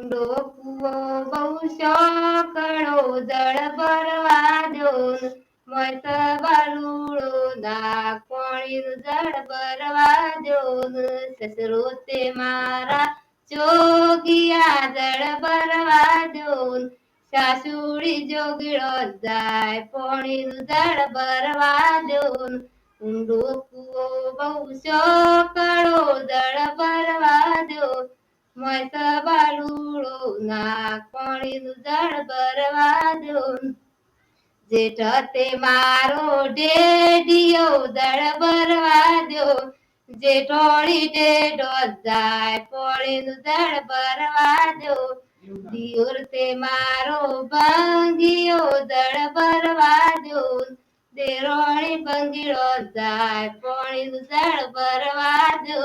ડોકુઓ બહુ શોકળો જળ ભરવા દો મત બાલુડો નાક પાણીનું જળ ભરવા દો સસરો તે મારા જોગિયા જળ ભરવા દો સાસુડી જોગીડો જાય પાણીનું જળ ભરવા દો ડોકુઓ બહુ શોકળો જળ ભરવા દો મત બાલુડો નાક પાણીનું જળ ભરવા દો જેઠ તે મારો ઢેડિયો દળ ભરવા દો જેઠોડી ઢેડો જાય પાણીનું દળ ભરવા દો દિયોર તે મારો ભંગિયો દળ ભરવા દો દેરોણી ભંગીડો જાય પાણીનું દળ ભરવા દો